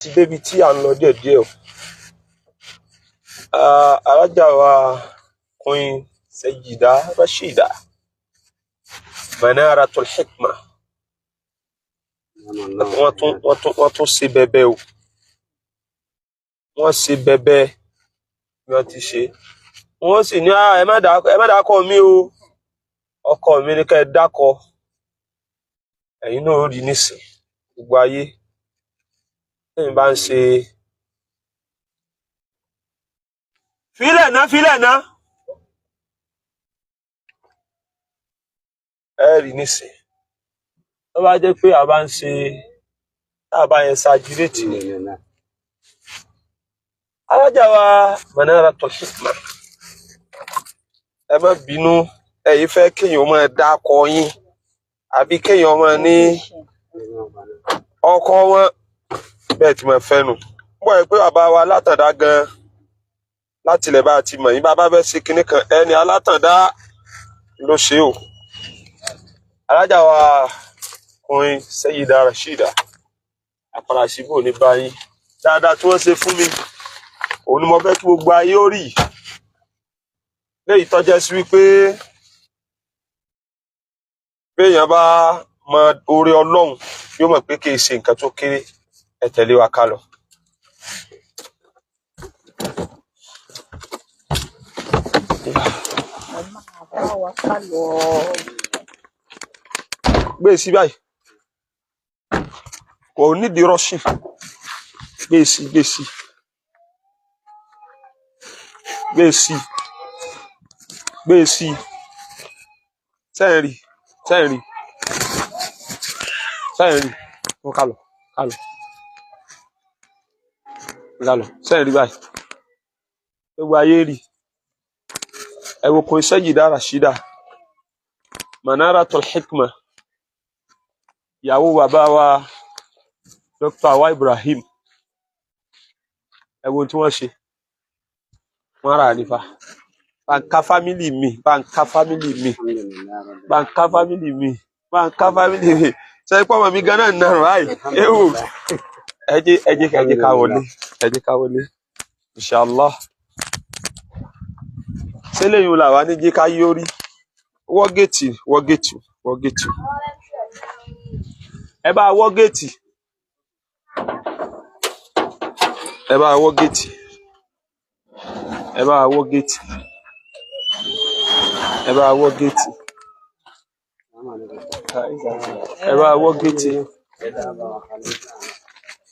ti débi tí à ń lọ díẹ̀díẹ̀ o. Alájà wa Queen Sayyida Rashida Manaratul Hikma wọ́n tún ṣe bẹbẹ o. Wọ́n ṣe bẹbẹ bí wọ́n ti ṣe. Wọ́n sì ní ẹ má dákọ mi o, ọkọ mi ní kẹ́ ẹ dákọ. Ẹ̀yin náà ó rí nísìn gbogbo ayé lẹ́yìn bá ń ṣe fílẹ̀ ná ẹ rí nísìn. Tó bá jẹ́ pé a bá ń ṣe tá a bá yẹn ṣàjúrètì ni. Alájà wa Manaratul Hikma, ẹ má bínú, ẹ̀yin fẹ́ kéèyàn máa dákọ yín àbí kéèyàn máa ní ọkọ wọn bẹ́ẹ̀ tí mo fẹ́ nu. Bọ́ ẹ pé bàbá wa Alátàndá gan láti ilẹ̀ bá ti mọ̀ yín, bàbá fẹ́ ṣe kinní kan ẹni Alátàndá ló ṣe o. Alájà wa Queen Sayyida Rashida àpàràṣíbò ní báyìí dáadáa tí wọ́n ṣe fún mi òun ni mo fẹ́ kí gbogbo ayé ó rí. Léyìí tọ́jẹ́ sí wípé béèyàn bá mọ oore Ọlọ́run yóò mọ̀ pé kì í ṣe nǹkan tó kéré. Ẹ tẹ̀lé wa ká lọ. Gbé sí báyìí, kò nídìí rushing. Gbé sí sẹ́ẹ̀rì wọ́n ká lọ sẹ́ẹ̀rì báyìí gbogbo ayé rí. Ẹ wo Queen Sayyida Rashida Manaratul Hikma, ìyàwó bàbá wa Dr. Awa Ibrahim. Ẹ wo tí wọ́n ṣe, wọ́n rà nípa bàǹkà fámìlì mi. Ṣé ipò ọmọ mi ganan náà ráì ewu ẹ jẹ́ ká wọlé inshallah. Ṣé lẹ́yìn la wà ní jẹ́ ká yí orí wọ́ géètì. Ẹ bá wọ́ géètì.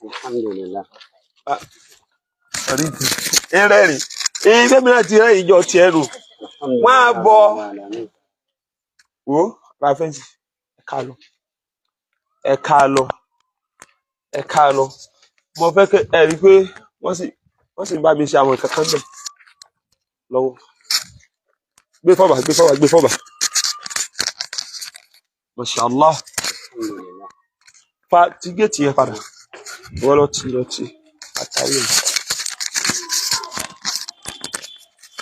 Alhamdulillah. Ẹrẹ́rìn ìgbẹ́mi náà ti rẹ́ ìjọ tiẹ̀ nù. Wọ́n á bọ̀ wò ràfẹ́ǹsì ẹ ká lọ. Mo fẹ́ kẹ́ ẹ rí i pé wọ́n sì ń bá mi ṣe àwọn nǹkan kan bẹ̀ lọ́wọ́. Gbé fọ́bà. Mashallah. Fa ti géètì yẹn padà. Wọ́n lọ ti àtàrí ẹ̀.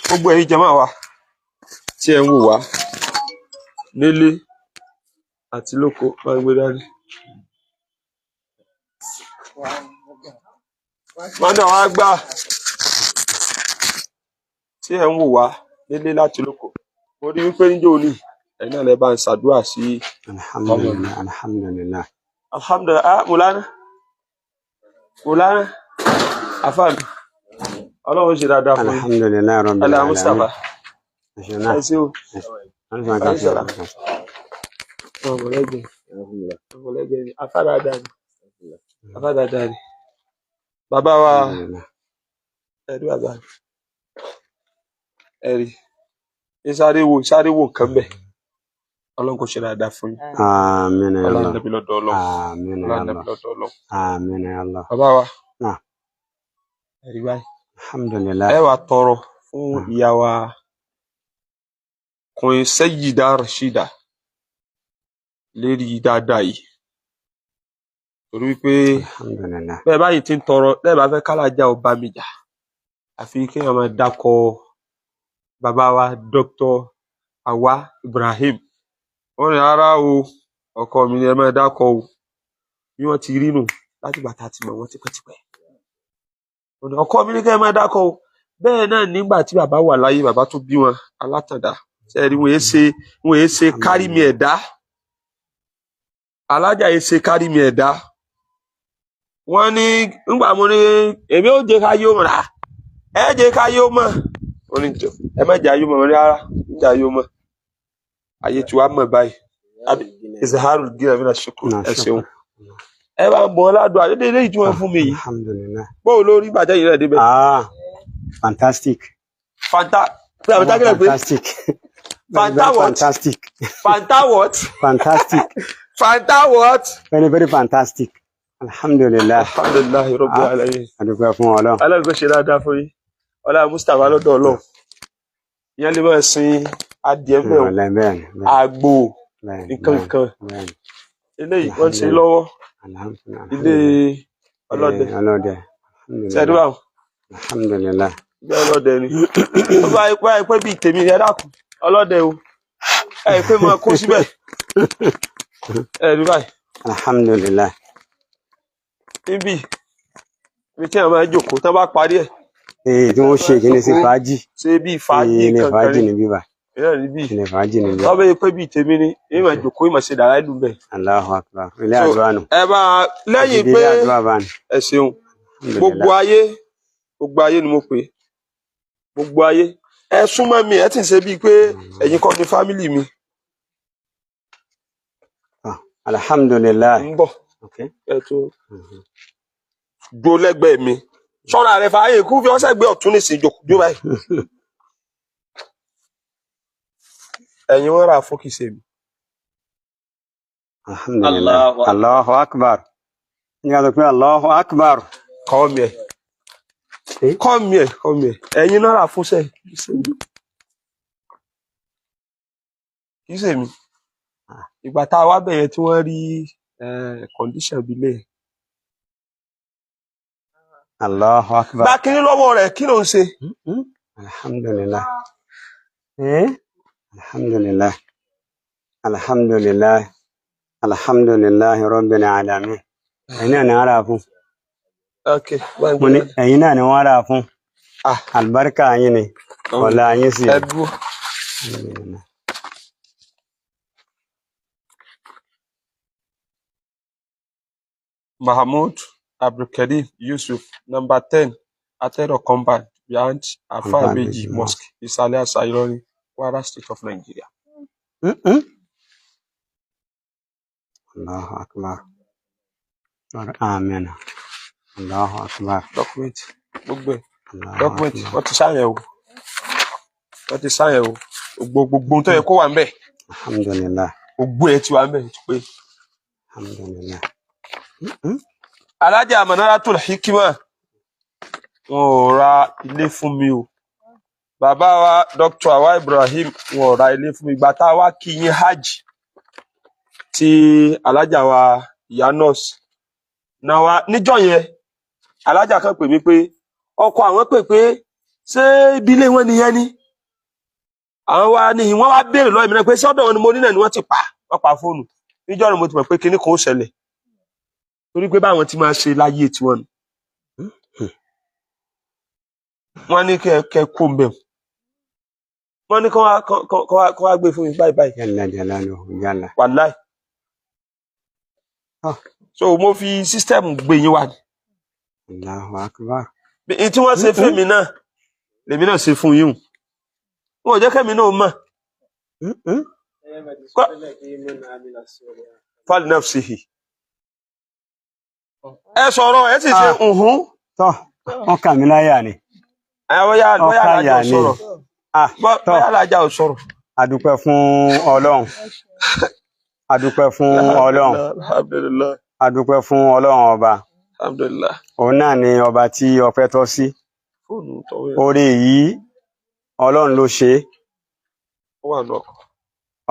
Gbogbo ẹ̀yin jàmáà wa tí ẹ ń wò wá nílé àti lóko máa ń gbé dání. Mọ́nà wa gbà tí ẹ ń wò wá nílé láti lóko. Mo rí wípé níjọ́ òní ẹ̀yin náà lè bá ń ṣàdúrà sí alhamdulillah. Mùlánà àfáàmì Ọlọ́run ṣe dáadáa fún yín. Alhamdulillah rabbil alamin. Mustapha. Afádáadáa ni. Bàbá wa ẹ̀rí àgbà ẹ̀rí sáré wo nǹkan bẹ̀. Ọlọ́run kò ṣe dáadáa fún yín. Àmín ya Allah. Ọlọ́run nàbí lọ́dọ̀ Ọlọ́run. Àmín ya Allah. Bàbá wa ẹ̀rí báyìí. Alhamdulillah. Ẹ wá tọrọ fún ìyá wa Queen Sayyida Rashida lérí dáadáa yìí. Torí wípé bẹ́ẹ̀ báyìí ti ń tọrọ lẹ́ẹ̀ bá fẹ́ kálájà ó bá mi jà àfi kéèyàn máa dákọ bàbá wa Dr. Awa Ibrahim. Wọ́n ní rárá o, ọkọ mi ni ẹ máa dákọ o. Bí wọ́n ti rí nù láti ìgbà tá a ti mọ̀ wọ́n tipẹ́tipẹ́. ọkọ mi ní kẹ́ ẹ máa dákọ o bẹ́ẹ̀ náà nígbà tí bàbá wà láyé bàbá tó bí wọn alátàndá ṣẹ́ẹ̀rí wọn èé ṣe kárí mi ẹ̀dá alájà yìí ṣe kárí mi ẹ̀dá wọ́n ní nígbà mo ní èmi ò jẹ́ ká yóò mọ̀ rà ẹ jẹ́ ká yóò mọ̀ oníjọ ẹ má jẹ́ ayóò mọ̀ rárá níjà ayóò mọ̀ ayé tí wàá mọ̀ báyìí ìzàhárù gíga mi náà ṣokò ẹ ṣeun ẹ bá ń bọ̀ ọ́ ládùn àdédé yìí tí wọ́n fún mi yìí Alhamdulillah. bóò lórí ìbàjẹ́ yìí náà débẹ̀. Fantastic. Fanta Fantastic. Fanta what? Fantastic. Fanta what? Fantastic. Fanta what? Very, very fantastic. Alhamdulillah. Alhamdulillahi Rabbil alamin. Adúpẹ́ fún Ọlọ́run. Ọlọ́run kò ṣe dáadáa fún yín. Ọlá Mustapha lọ́dọ̀ Ọlọ́run. Ìyẹn lè máa sin adìẹ bẹ́ẹ̀ o. Bẹ́ẹ̀ni. Àgbò nǹkan. Eléyìí wọ́n ṣe lọ́wọ́. Ilé ọlọ́dẹ. Ṣẹ́dúrà o. Alhamdulillah. Ilé ọlọ́dẹ ni. Ó bá ipá bíi tèmi ẹ dákun. Ọlọ́dẹ o. Ẹ pé máa kó síbẹ̀. Ẹ rí báyìí. Alhamdulillah. Níbí tí a máa jókòó tán bá parí ẹ̀. Tí wọ́n ṣe kí ni sí fàájì. Ṣé bíi fàájì kankan fàájì ní bíbà. Ilé fàájì ní bíbà. Tọ́ bẹ́ẹ̀ pé bíi tèmi ni èyí máa jókòó yìí máa ṣe dàrá ìlú bẹ́ẹ̀. Allahu akbar. Ilé àdúrà nù. Ẹ bá lẹ́yìn pé ẹ ṣeun gbogbo ayé ni mo pè é gbogbo ayé ẹ súnmọ́ mi ẹ ti ń ṣe bíi pé ẹ̀yin kọ́ ni fámìlì mi. Alhamdulillah. ń bọ̀ ẹ tó dúró lẹ́gbẹ̀ẹ́ mi sọ́ra rẹ̀ fàáyé kú fi ọ́sẹ̀ gbé ọ̀tún ní ìsìn ìjòkó dúró báyìí. ẹ̀yin wọn ra fún kìí ṣe mi. Alhamdulillah. Allahu akbar. Nígbà tó pé Allahu akbar. Come here. Ẹ̀yin náà rà fún sẹ́ kìí ṣe mi. Ìgbà tá a wá bẹ̀yẹn tí wọ́n rí condition bílẹ̀. Allahu akbar. Gba kínní lọ́wọ́ rẹ̀ kí ló ń ṣe? Alhamdulillah. Alhamdulillah. Alhamdulillah. Alhamdulillah Rabbil alamin. Ẹ̀yin náà ni wọ́n rà fún. Mo ní ẹ̀yin náà ni wọ́n rà fún. Àlùbáríkà yín ni. Ọlá yín sì. Mahmood Abdulkarim Yusuf, number 10, Atero Compound, behind Afabeji Mosque, Isale Asa Ilorin, Kwara State of Nigeria. Allahu akbar. Amen. Allahu akbar. Document. Document. Wọ́n ti sáyẹ̀wò. Gbogbo tó yẹ kó wà ń bẹ̀. Alhamdulillah. Gbogbo ẹ̀ tí wà ń bẹ̀ tó pé. Alhamdulillah. Alájà Manaratul Hikima wọn ò ra ilé fún mi o. Bàbá wa Dr. Awa Ibrahim wọn ò ra ilé fún mi. Ìgbà tá a wá kí yín hajj tí alájà wa ìyá nọ́ọ̀sì náà wá níjọ́ yẹn alájà kan pè mí pé ọkọ àwọn pè pé ṣé ibi ilé wọn nìyẹn ni àwọn wa ní wọn wá béèrè lọ́wọ́ mi náà pé sọ́dọ̀ wọn ni mo ní náà ni wọ́n ti wọ́n pa fóònù níjọ́ ni mo ti mọ̀ pé kinní kan ó ṣẹlẹ̀ torí pé báwọn ti máa ṣe láyé tiwọn nù wọ́n ní kẹ́ kó ń bẹ̀ wọ́n ní kọ́ wá gbé fún mi báyìí Yalla. wàláì so mo fi sísítẹ́ẹ̀mù gbé yín wá ní. Allahu akbar. Èyí tí wọ́n ṣe fẹ́mi náà lèmi náà ṣe fún yín wọn ò jẹ́ kẹ́mi náà mọ̀. Fal nafsihi. Ẹ sọ̀rọ̀ ẹ sì ṣe ǹhún. Tọ́ wọ́n kà mí láyà ni. Bóyá alájà ò sọ̀rọ̀. Bóyá alájà ò sọ̀rọ̀. Adúpẹ́ fún Ọlọ́run. Adúpẹ́ fún Ọlọ́run. Alhamdulillah. Adúpẹ́ fún Ọlọ́run ọba. Alhamdulillah. Òun náà ni ọba tí ọpẹ́ tọ́ sí. Oore yìí Ọlọ́run ló ṣe.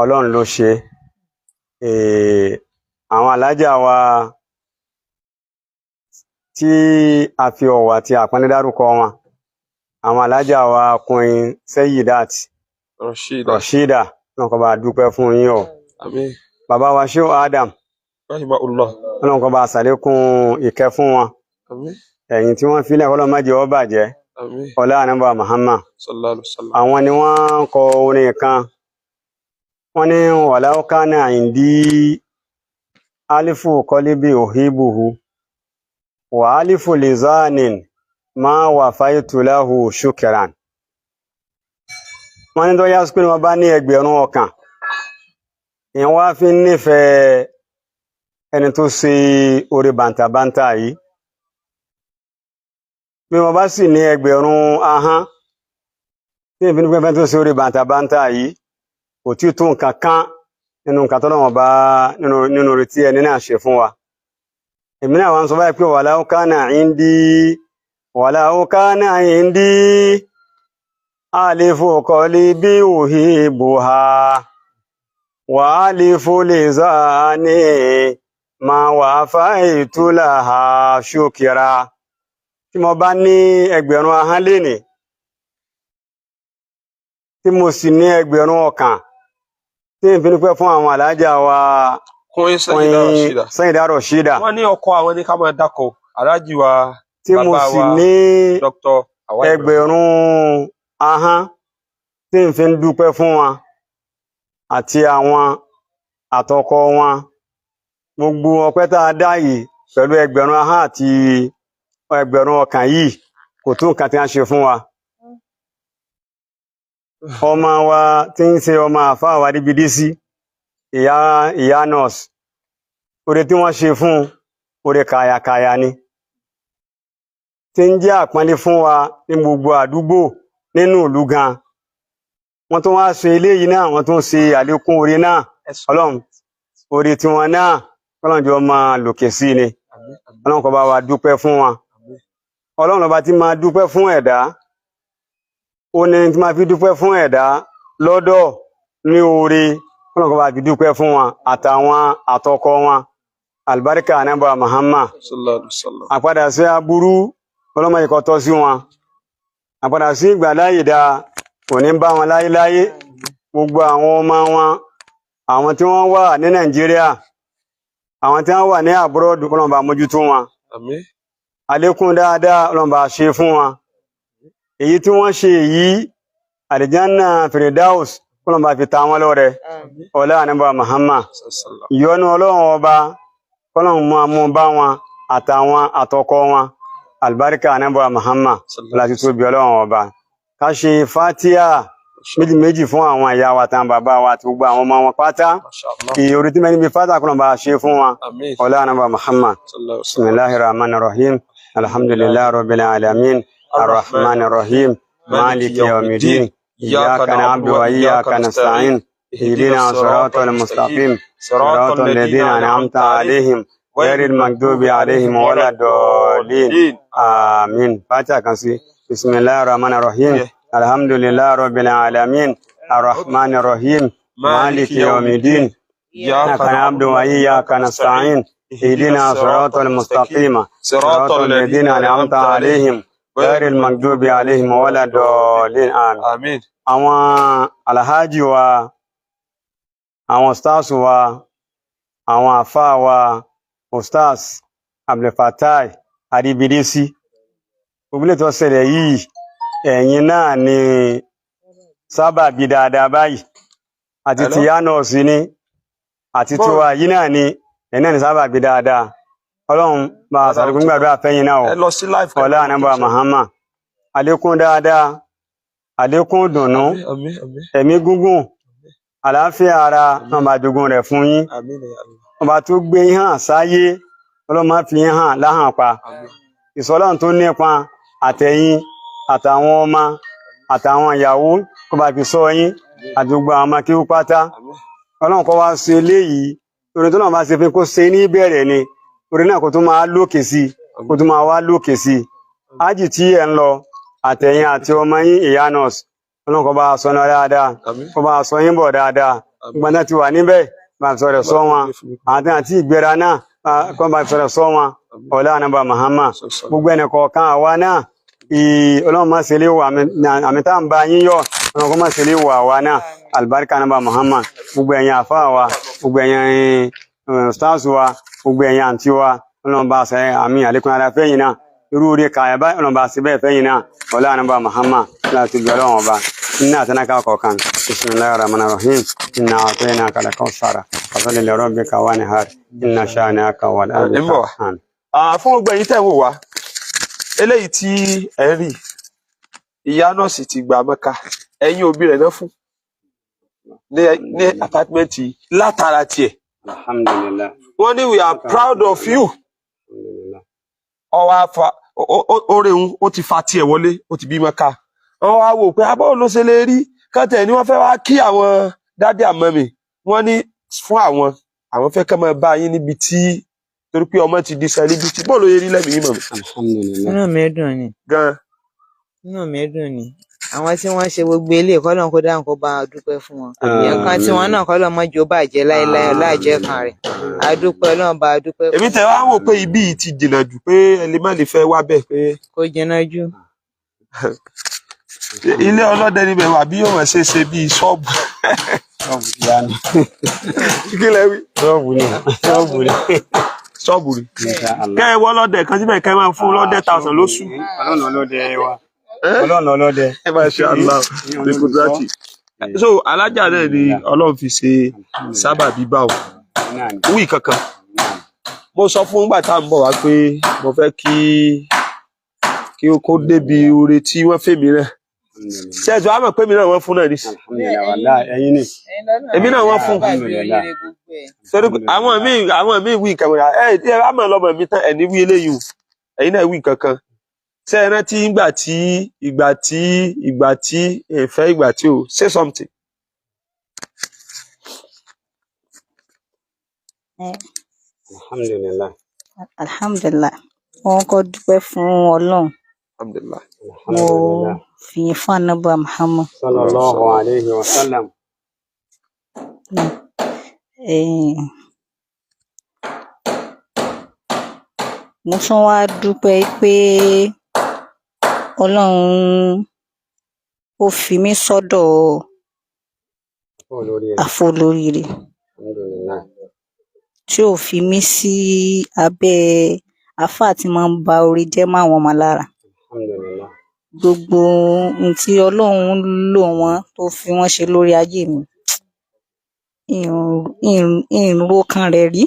Ọlọ́run ló ṣe. Àwọn alájà wa tí a fi ọ̀wọ̀ àti àpọ́nlé dárúkọ wọn. Àwọn alájà wa Queen Sayyidat Rashida náà kó bá dúpẹ́ fún yín o. Àmín. Bàbá wa Shehu Adam. Rahimahullah. Ọlọ́run kó bá ṣàlékún ìkẹ́ fún wọn. Àmín. ẹ̀yìn tí wọ́n filẹ̀ kọ́lọ́ má jẹ́ ó bàjẹ́ àmín ọlá ànábì Muhammad. sallallahu alaihi wasallam. àwọn ni wọ́n kọ orin kan wọ́n ní walau kana indi alifu qalibi uhibuhu wa alifu lizanin ma wafaitu lahu shukran. wọ́n ní tó yá sí pé wọ́n bá ní ẹgbẹ̀rún ọkàn ìyẹn wá fi ń nífẹ̀ẹ́ ẹni tó ṣe oore bàǹtàbàǹtà yìí, bí wọ́n bá sì ní ẹgbẹ̀rún ahọ́n tí ìbínú pẹ́pẹ́ tó ṣe oore bàǹtàbàǹtà yìí kò tí tó nǹkan kan nínú nǹkan tó lọ́wọ́ bá nínú oore tí ẹni náà ṣe fún wa. èmi náà wá ń sọ báyìí pé walau kana indi alifu qalibi uhibuha wa alifu lizani ma wafaitu laha shukira. tí mo bá ní ẹgbẹ̀rún ahọ́n lénìí tí mo sì ní ẹgbẹ̀rún ọkàn tí n fi ní pẹ́ fún àwọn alájà wa Queen Sayida Rashida wọ́n ní ọkọ àwọn ní ká máa dákọ̀ aláàjì wa tí mo sì ní ẹgbẹ̀rún ahọ́n tí n fi ń dúpẹ́ fún wọn àti àwọn àtọkọ wọn. gbogbo ọpẹ́ tá a dá yìí pẹ̀lú ẹgbẹ̀rún ahọ́n àti ẹgbẹ̀rún ọkàn yìí kò tó nǹkan tí wọ́n ṣe fún wa. ọmọ wa tí ń ṣe ọmọ àfáà wa Díbídísí ìyá nurse, oore tí wọ́n ṣe fún oore kàyàkàyà ni tí ń jẹ́ àpọ́nlé fún wa ní gbogbo àdúgbò nínú ìlú gan. wọ́n tún wá ṣe eléyìí náà, wọ́n tún ṣe àlékún oore náà. Ọlọ́run oore tí wọ́n náà Ọlọ́run jọ máa lòkè sí ni. Ọlọ́run kó bá wa dúpẹ́ fún wọn. Ọlọ́run ọba tí máa dúpẹ́ fún ẹ̀dá, ó ní tí máa fi dúpẹ́ fún ẹ̀dá lọ́dọ̀ ní oore. Ọlọ́run kó bá fi dúpẹ́ fún wọn àtàwọn àtọkọ wọn. Àlùbáríkà ànábì Muhammad. Àpadà sí aburú ọlọ́mọ ikọ̀ tọ́ sí wọn. Àpadà sí ìgbà láyé dá kò ní bá wọn láyéláyé. gbogbo àwọn ọmọ wọn, àwọn tí wọ́n wà ní Nàìjíríà, àwọn tí wọ́n wà ní abroad, Ọlọ́run bá mójútó wọn. àmín àlékún dáadáa Ọlọ́run bá ṣe fún wọn. èyí tí wọ́n ṣe yìí àlìjánà Firdaus Ọlọ́run bá fi ta wọn lọ́rẹ ọlá ànábì Muhammad. ìyọ́nú Ọlọ́run ọba Ọlọ́run mú bá wọn àtàwọn àtọkọ wọn. àlùbáríkà ànábì Muhammad láti tóbi Ọlọ́run ọba. ká ṣe Fatiha méjì fún àwọn ìyá wa tán bàbá wa àti gbogbo àwọn ọmọ wọn pátá. orí tí mẹ́rin bí Fatiha Ọlọ́run bá ṣe fún wọn ọlá ànábì Muhammad. bismillahir rahmanir rahim alhamdulillahi rabbil alamin arrahmanir rahim maliki yawmiddin iyyaka na'budu wa iyyaka nasta'in ihdina siratal mustaqim siratal ladzina an'amta alaihim ghayril maghdubi alaihim waladdallin amin. Fatiha kan sí. bismillahir rahmanir rahim alhamdulillahi rabbil alamin arrahmanir rahim maliki yawmiddin iyyaka na'budu wa iyyaka nasta'in ihdina siratal mustaqim siratal ladzina an'amta alaihim ghayril maghdubi alaihim waladdallin amin. àwọn alhaji wa, àwọn stars wa, àwọn àfáà wa, ustaz Abdulfatai Adibidisi, gbogbo tó ṣẹlẹ̀ yìí ẹ̀yin náà ni sábàbí dáadáa báyìí. àti ti yánọ̀ọ̀sì ni àti tiwa yìí náà ni ẹ̀yin náà ni sábàbí dáadáa. Ọlọ́run bá sàrùkú gbàdúrà fẹ́yìn náà ọlá ànábì Muhammad. àlékún dáadáa, àlékún dùnnú, ẹ̀mí gúngùn, àlàáfíà ara náà bá jogún rẹ̀ fún yín. ọba tó gbé yín hàn sáyé Ọlọ́run má fi yín hàn láhàn pa. ìsọlọ́run tó nípa àtẹ̀yìn àtàwọn ọmọ àtàwọn ìyàwó kó bá fi sọ yín àti gbogbo àwọn ọmọ kíkú pátá. Ọlọ́run kó wá ṣe eléyìí orin tó náà bá ṣe fún kó ṣe ní ìbẹ̀rẹ̀ ni orin náà kó tún máa lókè sí, kó tún máa wá lókè sí. ájì tí ẹ̀ ń lọ àtẹ̀yìn àti ọmọ yín ìyá nọ́ọ̀sì Ọlọ́run kó bá sọ náà dáadáa, kó bá sọ yín bọ̀ dáadáa. gbogbo náà ti wà níbẹ̀ bá sọ̀rọ̀ sọ wọn, àti ìgbéra náà kó bá sọ̀rọ̀ sọ wọn ọlá ànábì Muhammad. gbogbo ẹnì kọ̀ọ̀kan àwa náà Ọlọ́run má ṣe lé wà àmì tá à ń bá yín yọ̀ Ọlọ́run kó má ṣe lé wà àwa náà àlùbáríkà ànábì Muhammad. gbogbo ẹ̀yin àfáà wa, gbogbo ẹ̀yin stars wa, gbogbo ẹ̀yin àǹtí wa Ọlọ́run bá ṣe àmì àlékún ara fẹ́yìn náà irú orí kàyà báyìí ọlọ́run bá sí bẹ́ẹ̀ fẹ́yìn náà ọlá ànábà Muhammad láti bí ọlọ́run ọba iná àtẹnáká kọ̀ọ̀kan bismillahir rahmanir rahim inna a'tainaka al-kawthara fasalli li rabbika wanhar inna shani'aka wal abtar. Fún gbogbo ẹ̀yin tẹ́ wò wá eléyìí tí ẹ rí ìyá nọ́ọ̀sì ti gba Mẹ́kà ẹ̀yin òbí rẹ̀ náà fún ní apátímẹ́ǹtì látara tiẹ̀. Alhamdulillah. Wọ́n ní we are proud of you. Ọwọ́ afa oreun ó ti fa tiẹ̀ wọlé ó ti bí Mẹ́kà. Wọ́n wá wò pé abọ́ ló ṣe lè rí kọ́tẹ̀ ni wọ́n fẹ́ wá kí àwọn dádì àmọ́mì wọ́n ní fún àwọn fẹ́ kọ́ máa bá yín níbi tí torí pé ọmọ ti di celebrity bó ló yẹ rí lẹ́mìí mọ̀ mi. Alhamdulillah. Inú mi dùn ni. Gan. Inú mi dùn ni. Àwọn tí wọ́n ṣe gbogbo eléyìí kọ́lọ́n kó dáhùn kó bá a dúpẹ́ fún wọn. Nǹkan tí wọ́n náà kọ́lọ́n mọ́jọ́ bàjẹ́ láéláé láàjẹ́ kan rẹ̀. A dúpẹ́ Ọlọ́run bá a dúpẹ́. Èmi tẹ wá wò pé ibi yìí ti jìnnà jù pé ẹni má lè fẹ́ wá bẹ̀ pé. Kò jìnnà jù. Ilé ọlọ́dẹ níbẹ̀ wà bí yóò wọ́n ṣe bíi ṣọ́ọ̀bù. Ṣọ́ọ̀bù ìyá ni. Kí lẹ wí? Ṣọ́ọ̀bù ni. Ṣọ́ọ̀bù ni. Ṣọ́ọ̀bù rí. Kẹ́ ẹ wọ́ lọ́dẹ kan síbẹ̀ kẹ́ ẹ máa fún lọ́dẹ 1,000 lóṣù. Ọlọ́run ọlọ́dẹ wa. Ọlọ́run ọlọ́dẹ. Ẹ máa ṣe Allah ní kùdírátì. So alájà náà ni Ọlọ́run fi ṣe sábàbí báwo. Wí kankan. Mo sọ fún nígbà tá à ń bọ̀ wá pé mo fẹ́ kí ó kó débi oore tí wọ́n fèmí náà. Ṣé ẹ̀jọ̀ á mọ̀ pé mi náà wọ́n fún náà ní. Alhamdulillah wallahi ẹ̀yin ni. Èmi náà wọ́n fún. Sori àwọn míì wí nǹkan wọ̀nyà ẹ bá mọ̀ lọ́mọ mi tán ẹ̀ ní wí eléyìí o ẹ̀yin náà wí nǹkan kan. Ṣé ẹ rántí ìgbà tí ẹ̀fẹ́ ìgbà tí o say something. Alhamdulillah. Alhamdulillah. Wọ́n kọ́ dúpẹ́ fún Ọlọ́run. Alhamdulillah. Mo fi fún Ànábì Muhammad. Sallallahu alayhi wa sallam. Mo tún wá dúpẹ́ pé Ọlọ́run ó fi mí sọ́dọ̀ àfolóríire Alhamdulillah. tí ò fi mí sí abẹ́ àfáà tí máa ń ba orí jẹ́ máwọn ọmọ lára. Alhamdulillah. Gbogbo ohun tí Ọlọ́run lò wọ́n tó fi wọ́n ṣe lórí ayé mi ìrò kan rẹ̀ rí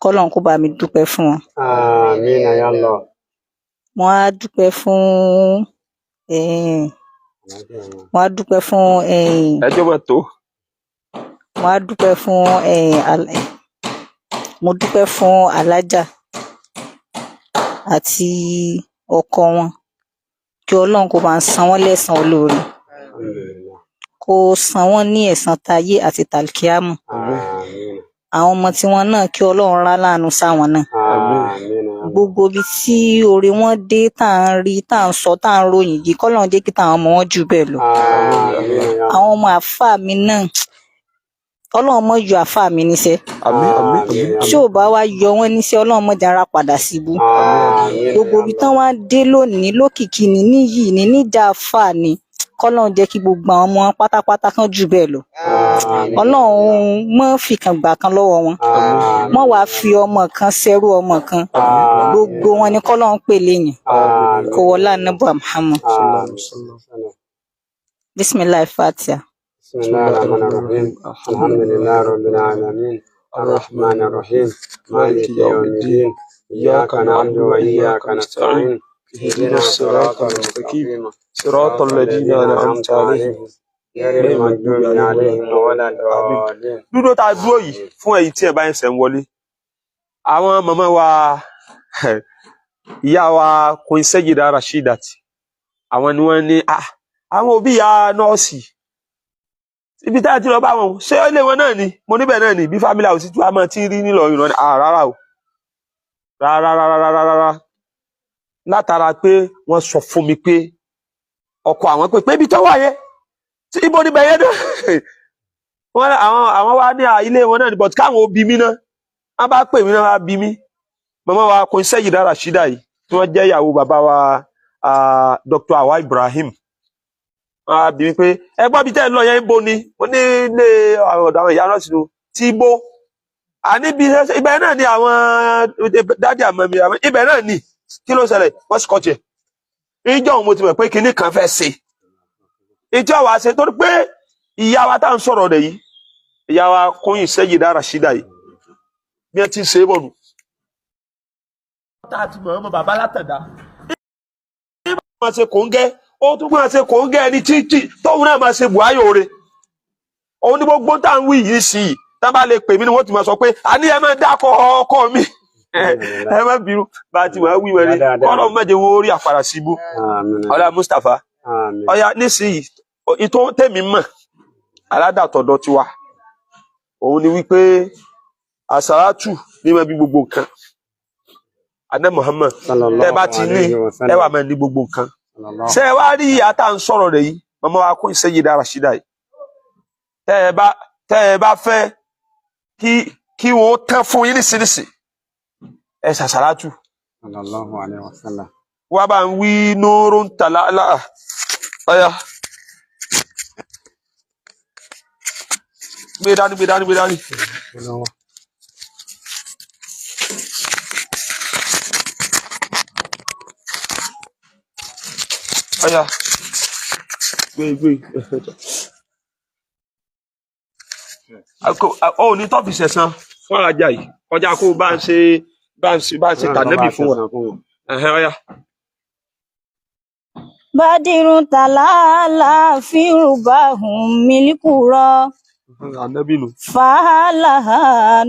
kọ́lọ́run kó bá mi dúpẹ́ fún wọn. Àmín ya Allah. Mo á dúpẹ́ fún Ẹjọ́ bá tó. mo dúpẹ́ fún alájà àti ọkọ wọn kí Ọlọ́run kó bá ń san wọ́n lẹ́san olóore kó san wọ́n ní ẹ̀san tayé àti tàlkíámù. Àwọn ọmọ tí wọn náà kí Ọlọ́run rá láàánú sáwọn náà. Gbogbo ibi tí oore wọn dé tá à ń rí tá à ń sọ tá à ń ròyìn yìí kọ́lọ́run jẹ́ kí táwọn ọmọ wọn jù bẹ́ẹ̀ lọ. Àwọn ọmọ àfáà mi náà Ọlọ́run mọ́ yọ àfáà mi níṣẹ́. Tí ò bá wá yọ wọ́n níṣẹ́ Ọlọ́run mọ́ jára padà síbú. Gbogbo ibi tán wá dé lónìí lókìkí ni níyì ni níjà àfáà ni kọ́lọ́run jẹ́ kí gbogbo àwọn ọmọ wọn pátápátá kan jù bẹ́ẹ̀ lọ. Ọlọ́run mọ́ fi kan gbà kan lọ́wọ́ wọn. Mọ́ wàá fi ọmọ kan ṣẹ́rú ọmọ kan. Gbogbo wọn ni kọ́lọ́run pè léyìn. Kó wọlá Ànábì Muhammad. Bismillah Fatiha. Bismillahirrahmanirrahim. Alhamdulillahi rabbil alamin. Arrahmanir rahim. Maliki yawmiddin. Iyyaka na'budu wa iyyaka nasta'in. اهدنا الصراط المستقيم صراط الذين أنعمت عليهم غير المغضوب عليهم ولا الضالين. Dúró tá a dúró yìí fún ẹ̀yin tí ẹ bá ń ṣe ń wọlé. Àwọn màmá wa ìyá wa Queen Sejida Rashidat àwọn ni wọ́n ní àwọn òbí ìyá nọ́ọ̀sì ibi tá a ti lọ bá wọn ṣé ilé wọn náà ni mo níbẹ̀ náà ni bí family house tí wàá máa ti rí nílò ìrọ̀ ni rárá o rárá látara pé wọ́n sọ fún mi pé ọkọ àwọn pé ibi tó wà yẹn ibo níbẹ̀ yẹn náà wọ́n àwọn wá ní ilé wọn náà ni but káwọn òbí mi náà wọ́n bá pè mí náà wá bí mi màmá wa Queen Sejida Rashida yìí tí wọ́n jẹ́ ìyàwó bàbá wa Dr. Awa Ibrahim wọ́n á bí mi pé ẹgbọ́n bíi tẹ́ ẹ lọ yẹn ń bo ni mo ní ilé ọ̀dọ̀ àwọn ìyá nọ́ọ̀sì tí bó àní bí ibẹ̀ náà ni àwọn dádì àmọ́ mi ibẹ̀ náà ni kí ló ṣẹlẹ̀ wọ́n sì kọjẹ ìjọ òun mo ti mọ̀ pé kinní kan fẹ́ ṣe ìjọ wa ṣe torí pé ìyá wa tá à ń sọ̀rọ̀ rẹ̀ yìí ìyá wa Kóyìn Sayyida Rashida yìí bí wọ́n ti ṣe é bọ̀nù. tá a ti mọ̀ ọmọ bàbá látàdá máa ṣe kòńgẹ́ ó tún máa ṣe kòńgẹ́ ẹni tí tóun náà máa ṣe buhayo re òun ní gbogbo tá à ń wí yìí sí i tá bá lè pè mí ni wọ́n ti máa sọ pé àní ẹ máa dákọ̀ ọkọ mi ẹ má bínú bá a ti máa wí wẹ̀rẹ̀ kọ́lọ́ mẹ́jẹ wo orí àpàrà síbú ọlá Mustapha ọyá nísìnyí ìtò tèmi mọ̀ aládàtọ̀dọ̀ tiwa òun ni wípé àsàlátù ní ma bí gbogbo nǹkan adé Muhammad tẹ bá ti ní ẹ wà máa ní gbogbo nǹkan ṣé ẹ wá rí ìyá tá à ń sọ̀rọ̀ rẹ̀ yìí màmá wa Kóyìn Sayyida Rashida yìí tẹ ẹ bá fẹ́ kí wọn tán fún yín nísinsìnyí ẹ ṣàṣàlátù wá bá ń wí nurun talala ọyà gbé dání. Ọya gbé ó ní tọ́fì sẹ̀sán fún ajá yìí kọjá kó bá ń ṣe tànẹ́bì fún wọn ọya. Badirun talala fi rubahum milikuro fahalaha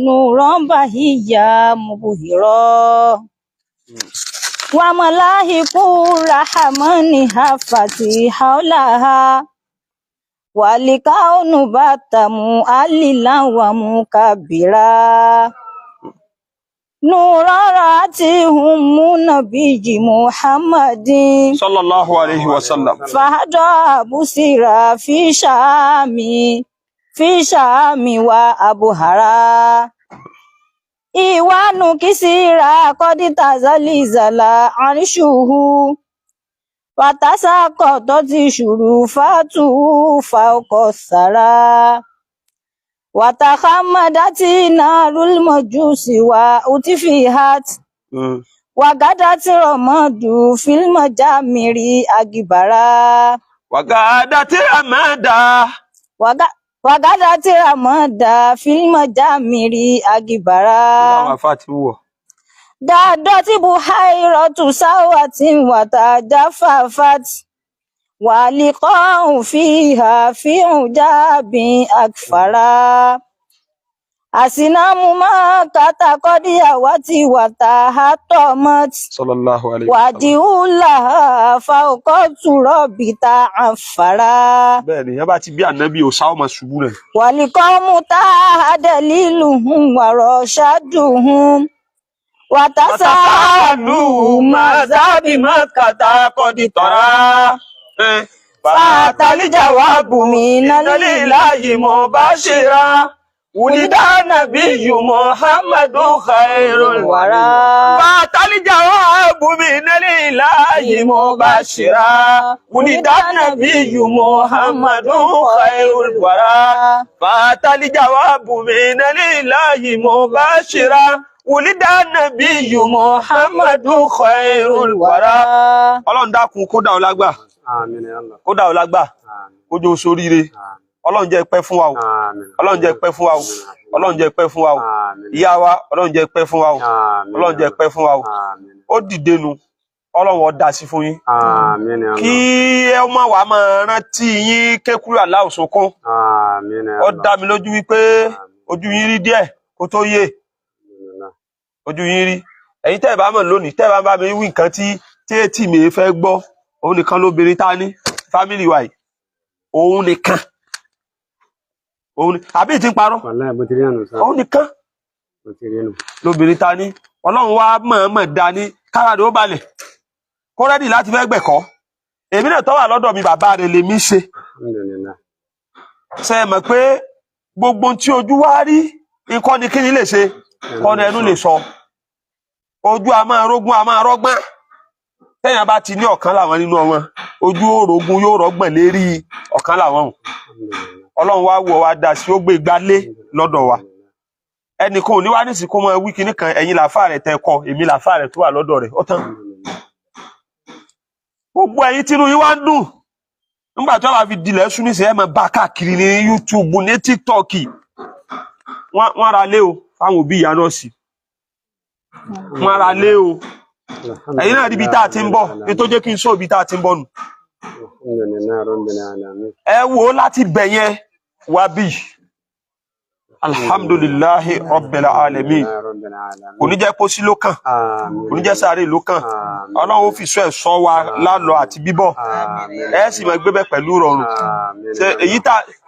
nuran bahiya mubuhiro wa malahiku rahamani hafati haulaha walikaunu batamu alilan wa mukabira nurarati nabiyyi Muhammadin sallallahu alaihi wasallam fahada busira fi shami wa abuhara iwanu kisira kodita zalizala arishuhu watasaqatati shurufatu fawqa sara watakhammadati narul majusi wa utifihat wagadati ramadu fil majamiri agibara wagadati ramada fil majamiri agibara dadati buhairatu sawatin watajafafat waliqa'u fiha fi ujabin akfara asinamu ma katakodiya wati watahatomat sallallahu alaihi wadiulaha fawqatu rabbita afara bẹ́ẹ̀ni yẹn bá ti bí ànábì òsà ọmọ ṣubú rẹ̀ waliqamu tahadaliluhum warashaduhum watasalu mazabi makata koditara fatali jawabu minalilahi mubashira wulida nabiyyu Muhammadu khairul wara fatali jawabu minalilahi mubashira wulida nabiyyu Muhammadu khairul wara fatali jawabu minalilahi mubashira wulida nabiyyu Muhammadu khairul wara. Ọlọ́run dákun kó dá ọ lágbà kó dá ọ lágbà kó jẹ́ oṣoríire Ọlọ́run jẹ́ pẹ́ fún wa o Ọlọ́run jẹ́ pẹ́ fún wa o Ọlọ́run jẹ́ pẹ́ fún wa o ìyá wa Ọlọ́run jẹ́ pẹ́ fún wa o Ọlọ́run jẹ́ pẹ́ fún wa o ó dìde nu Ọlọ́run ó dá sí fún yín kí ẹ má wá máa rántí yín kékúrú aláòsókún ó dá mi lójú wípé ojú yín rí díẹ̀ kó tó yé ojú yín rí ẹ̀yin tẹ́ bá mọ̀ lónìí tẹ́ bá mi wí nǹkan tí mi fẹ́ gbọ́ òun nìkan lóbìnrin tá ní family wa yìí òun nìkan òun àbí tí ń parọ́ òun nìkan lóbìnrin tá ní Ọlọ́run wá mọ̀ọ́mọ̀ dání káradì ó balẹ̀ kó rẹ́dì láti fẹ́ gbẹ̀kọ́ èmi náà tó wà lọ́dọ̀ mi bàbá rẹ̀ lèmi ṣe ṣe mọ̀ pé gbogbo tí ojú wá rí nǹkan ni kíni lè ṣe kọ́ni ẹnu lè sọ ojú a máa rógún a máa rọ́gbọ́n tẹ́yàn bá ti ní ọ̀kan làwọn nínú wọn ojú òrògùn yóò rọ́gbọ̀n lérí ọ̀kan làwọn Ọlọ́run wá wò wá dá sí ó gbé gbálé lọ́dọ̀ wa ẹnìkan ò ní wá nísìkó mọ wí kíní kan ẹ̀yin làáfà rẹ̀ tẹ́ kọ èmi làáfà rẹ̀ tó wà lọ́dọ̀ rẹ̀ ó tán gbogbo ẹ̀yin tínú yín wá ń dùn nígbà tí wọ́n bá fi dilẹ̀ sún nísìnyí ẹ̀ máa bá káàkiri ní YouTube ní TikTok wọ́n ra lé o fáwọn òbí ìyá náà sí wọ́n ra lé o ẹ̀yin náà rí ibi tá a ti ń bọ̀ ní tó jẹ́ kí n sọ ibi tá a ti ń bọ̀ nù ẹ wò ó láti bẹ̀ yẹn wá bí alhamdulillahi rabbil alamin kò ní jẹ́ pósí ló kàn kò ní jẹ́ sáré ló kàn Ọlọ́run ó fi sọ ẹ̀ sọ wa lálọ àti bíbọ̀ ẹ sì máa gbé bẹ́ẹ̀ pẹ̀lú rọrùn ṣe èyí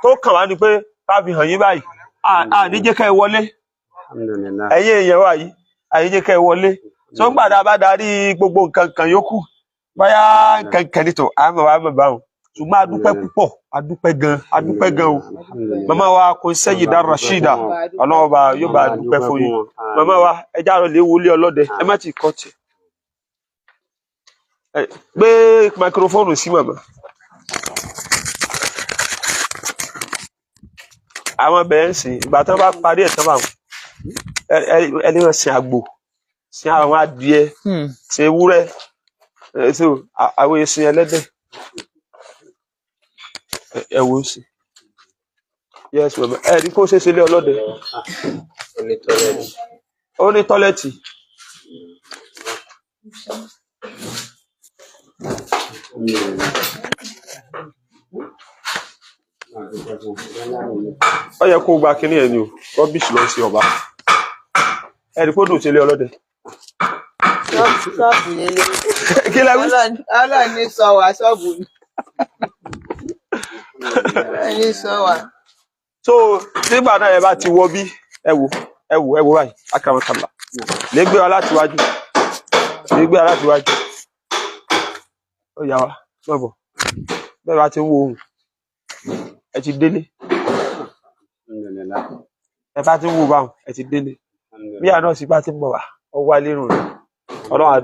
tó kàn wá ni pé ká fi hàn yín báyìí ní jẹ́ ká ẹ wọlé ẹ̀yin èèyàn wa yìí àyè jẹ́ ká ẹ wọlé tó ń gbàdá bá darí gbogbo nǹkan kan yòókù báyà kankan nítò àmọ́ wa mọ̀ báwọn ṣùgbọ́n adúpẹ́ púpọ̀ adúpẹ́ gan o màmá wa kò sẹ́yìn dá Rashida Ọlọ́run bá yóò bá dúpẹ́ fún yín màmá wa ẹ já lọ lè wọlé ọlọ́dẹ ẹ má ti kọ́ tiẹ̀ gbé máikrófóònù sí màmá àwọn bẹ̀rẹ̀ ń sìn ìgbà tí wọ́n bá parí ẹ̀ tán báwọn ẹni wọn sin àgbò sin àwọn adìẹ sin ewúrẹ́ so àwọn èsìn ẹlẹ́dẹ̀ ẹ wò ó sí yes mama ẹ rí kó ṣe ṣe lé ọlọ́dẹ ó ní tọ́lẹ́tì ó yẹ kó gba kínní ẹ ní o rubbish lọ sí ọba ẹ rí kó dùn ṣe lé ọlọ́dẹ. ṣọ́ọ̀bù lélẹ̀ kí lẹ wí. Ọlọ́run ní sọ wá ṣọ́ọ̀bù ni ẹni sọ wá. so nígbà náà ẹ bá ti wọ bí ẹ wò báyìí akaramakala lè gbé wa láti wájú ó yà wá mọ̀bọ̀ bẹ́ẹ̀ bá ti ń wo ohun ẹ ti délé ẹ bá ti ń wo báwọn ẹ ti délé bí àná sì bá ti ń bọ̀ wá ọ wá lérò rẹ Ọlọ́run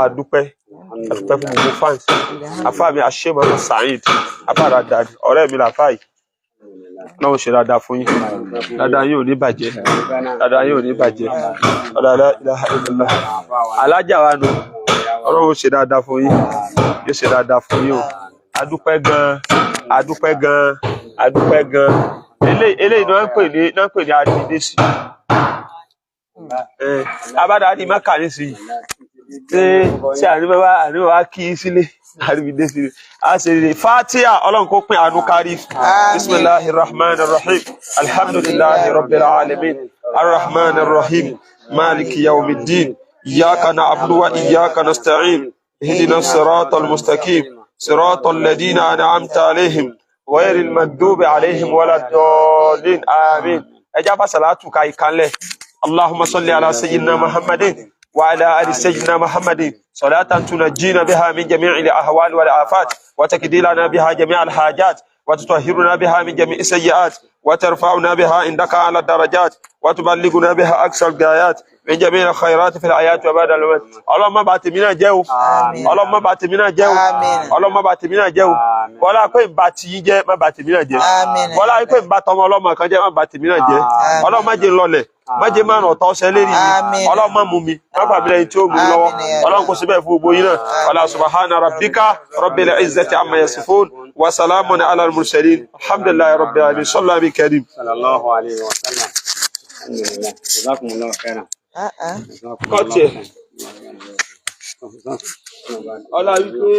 àdúpẹ́ fún gbogbo fans afá mi àṣemọ Saheed afáàrà dàdí ọ̀rẹ́ mi làfá yìí náà ṣe dáadáa fún yín dáadáa yín ò ní bàjẹ́ ọ̀dàdà ilaha illallah alájà wa nù Ọlọ́run ṣe dáadáa fún yín yóò ṣe dáadáa fún yín o adúpẹ́ gan eléyìí náà ń pè ní adìdé sí abádáàdì máka nísìnyí ṣé àríwá wá kí sílé àríwídé sílé a ṣe lè Fatiha Ọlọ́run kó pín àánú kárí bismillahir rahmanir rahim alhamdulillahi rabbil alamin arrahmanir rahim maliki yawmiddin iyyaka na'budu wa iyyaka nasta'in ihdinas siratal mustaqim siratal ladina an'amta alaihim ghayril maghdubi alaihim waladdallin amin ẹ já bá salatu ka ìkànlẹ̀ اللهم صل على سيدنا محمد وعلى آل سيدنا محمد صلاة تنجينا بها من جميع الأهوال والآفات وتكدي لنا بها جميع الحاجات وتطهرنا بها من جميع السيئات وترفعنا بها عندك على الدرجات وتبلغنا بها أقصى الغايات من جميع الخيرات في الحياة وبعد الموت اللهم بات منا جو اللهم بات منا جو اللهم بات منا جو ولا كوي بات يجي ما بات منا جو ولا كوي بات اللهم كان ما بات منا جو اللهم ما جي لولé má jẹ́ máa ràn tọ́ ṣẹlẹ̀ rí mi Ọlọ́run má mú mi má bàbí lẹ́yìn tí ó mú lọ́wọ́ Ọlọ́run kò sí bẹ́ẹ̀ fún gbogbo yín náà wala subhana rabbika rabbil izzati amma yasifun wa salamun ala al-mursalin alhamdulillahi rabbil alamin sallallahu alaihi karim sallallahu alaihi wa sallam alhamdulillah jazakumullahu khairan kọ́tì ẹ̀ ọlá wípé